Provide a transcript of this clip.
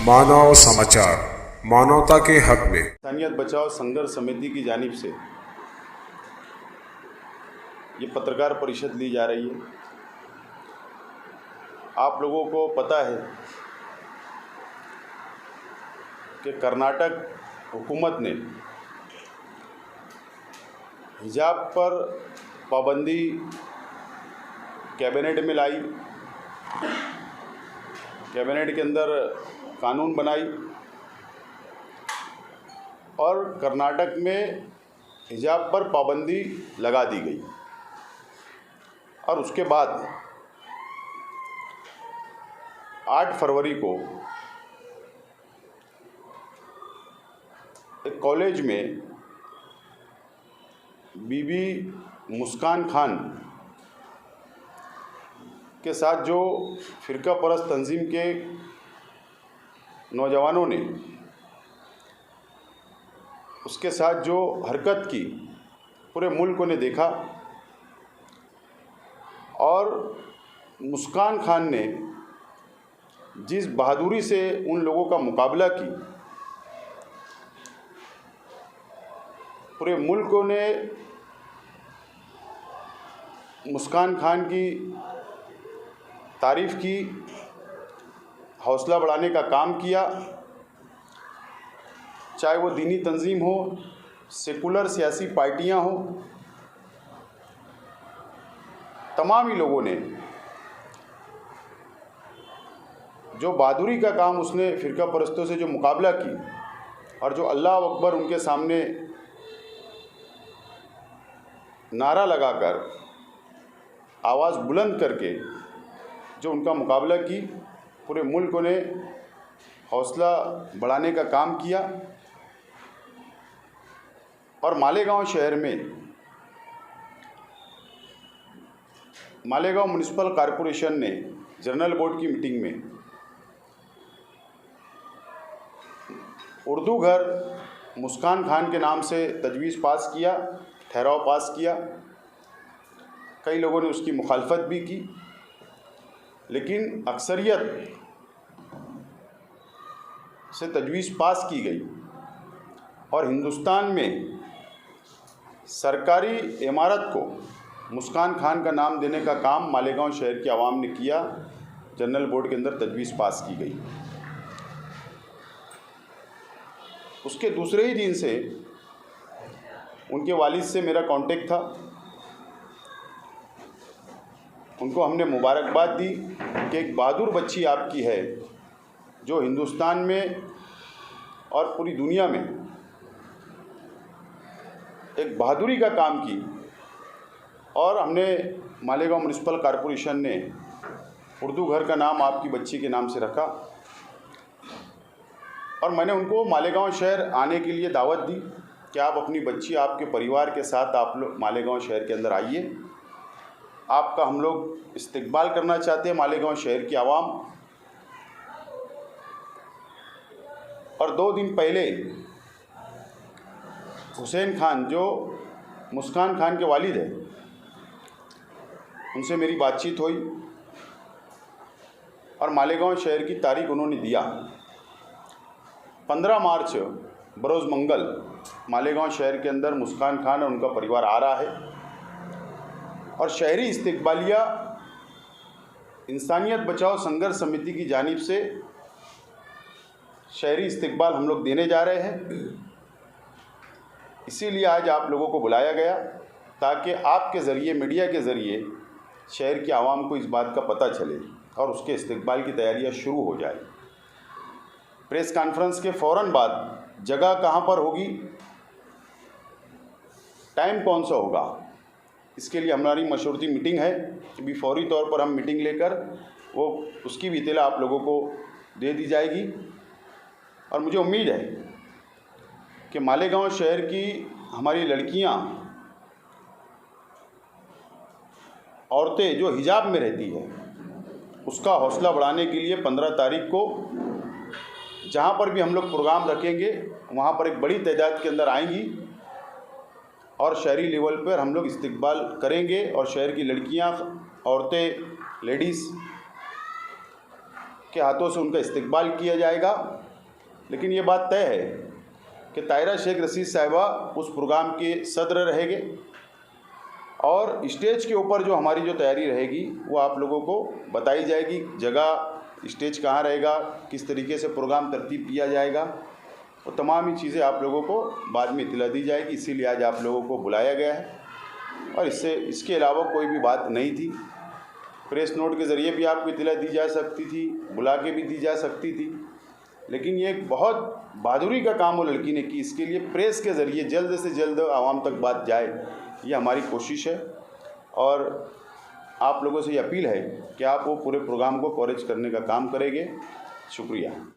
मानव समाचार, मानवता के हक में। इंसानियत बचाओ संघर्ष समिति की जानिब से ये पत्रकार परिषद ली जा रही है। आप लोगों को पता है कि कर्नाटक हुकूमत ने हिजाब पर पाबंदी कैबिनेट में लाई, कैबिनेट के अंदर कानून बनाई और कर्नाटक में हिजाब पर पाबंदी लगा दी गई। और उसके बाद 8 फरवरी को एक कॉलेज में बीबी मुस्कान खान के साथ जो फ़िरका परस्त तंजीम के नौजवानों ने उसके साथ जो हरकत की, पूरे मुल्क ने देखा। और मुस्कान खान ने जिस बहादुरी से उन लोगों का मुकाबला की, पूरे मुल्क ने मुस्कान खान की तारीफ़ की, हौसला बढ़ाने का काम किया। चाहे वो दीनी तंजीम हो, सेकुलर सियासी पार्टियां हो, तमाम ही लोगों ने जो बहादुरी का काम उसने फ़िरका परस्तों से जो मुकाबला की और जो अल्लाह अकबर उनके सामने नारा लगाकर, आवाज़ बुलंद करके जो उनका मुकाबला की, पूरे मुल्क ने हौसला बढ़ाने का काम किया। और मालेगांव शहर में मालेगांव म्युनिसिपल कॉरपोरेशन ने जनरल बोर्ड की मीटिंग में उर्दू घर मुस्कान खान के नाम से तजवीज़ पास किया, ठहराव पास किया। कई लोगों ने उसकी मुखालफत भी की, लेकिन अक्सरियत से तजवीज़ पास की गई और हिंदुस्तान में सरकारी इमारत को मुस्कान खान का नाम देने का काम मालेगांव शहर की आवाम ने किया। जनरल बोर्ड के अंदर तजवीज़ पास की गई। उसके दूसरे ही दिन से उनके वालिद से मेरा कांटेक्ट था। उनको हमने मुबारकबाद दी कि एक बहादुर बच्ची आपकी है जो हिंदुस्तान में और पूरी दुनिया में एक बहादुरी का काम की। और हमने मालेगांव म्युनिसिपल कॉरपोरेशन ने उर्दू घर का नाम आपकी बच्ची के नाम से रखा। और मैंने उनको मालेगांव शहर आने के लिए दावत दी कि आप अपनी बच्ची आपके परिवार के साथ आप लोग मालेगांव शहर के अंदर आइए। आपका हम लोग इस्तकबाल करना चाहते हैं, मालेगांव शहर की आवाम। और 2 दिन पहले हुसैन खान जो मुस्कान खान के वालिद हैं, उनसे मेरी बातचीत हुई और मालेगांव शहर की तारीख उन्होंने दिया। 15 मार्च बरोज़ मंगल मालेगांव शहर के अंदर मुस्कान खान और उनका परिवार आ रहा है। और शहरी इस्तकबालिया इंसानियत बचाओ संघर्ष समिति की जानिब से शहरी इस्तकबाल हम लोग देने जा रहे हैं। इसीलिए आज आप लोगों को बुलाया गया ताकि आपके ज़रिए, मीडिया के ज़रिए शहर की आवाम को इस बात का पता चले और उसके इस्तकबाल की तैयारियां शुरू हो जाए। प्रेस कॉन्फ्रेंस के फ़ौरन बाद जगह कहां पर होगी, टाइम कौन सा होगा, इसके लिए हमारी मशवरती मीटिंग है। अभी फौरी तौर पर हम मीटिंग लेकर वो उसकी भी इत्तला आप लोगों को दे दी जाएगी। और मुझे उम्मीद है कि मालेगांव शहर की हमारी लड़कियां, औरतें जो हिजाब में रहती है, उसका हौसला बढ़ाने के लिए 15 तारीख को जहां पर भी हम लोग प्रोग्राम रखेंगे, वहां पर एक बड़ी तादाद के अंदर आएंगी और शहरी लेवल पर हम लोग इस्तकबाल करेंगे। और शहर की लड़कियां, औरतें, लेडीज़ के हाथों से उनका इस्तकबाल किया जाएगा। लेकिन ये बात तय है कि ताहिरा शेख रशीद साहिबा उस प्रोग्राम के सदर रहेंगे और स्टेज के ऊपर जो हमारी जो तैयारी रहेगी वो आप लोगों को बताई जाएगी। जगह, स्टेज कहाँ रहेगा, किस तरीके से प्रोग्राम तरतीब किया जाएगा, वो तमाम ही चीज़ें आप लोगों को बाद में इत्तला दी जाएगी। इसीलिए आज आप लोगों को बुलाया गया है और इसके अलावा कोई भी बात नहीं थी। प्रेस नोट के ज़रिए भी आपको इत्तला दी जा सकती थी, बुला के भी दी जा सकती थी, लेकिन ये एक बहुत बहादुरी का काम वो लड़की ने की। इसके लिए प्रेस के ज़रिए जल्द से जल्द आवाम तक बात जाए, ये हमारी कोशिश है। और आप लोगों से ये अपील है कि आप वो पूरे प्रोग्राम को कवरेज करने का काम करेंगे। शुक्रिया।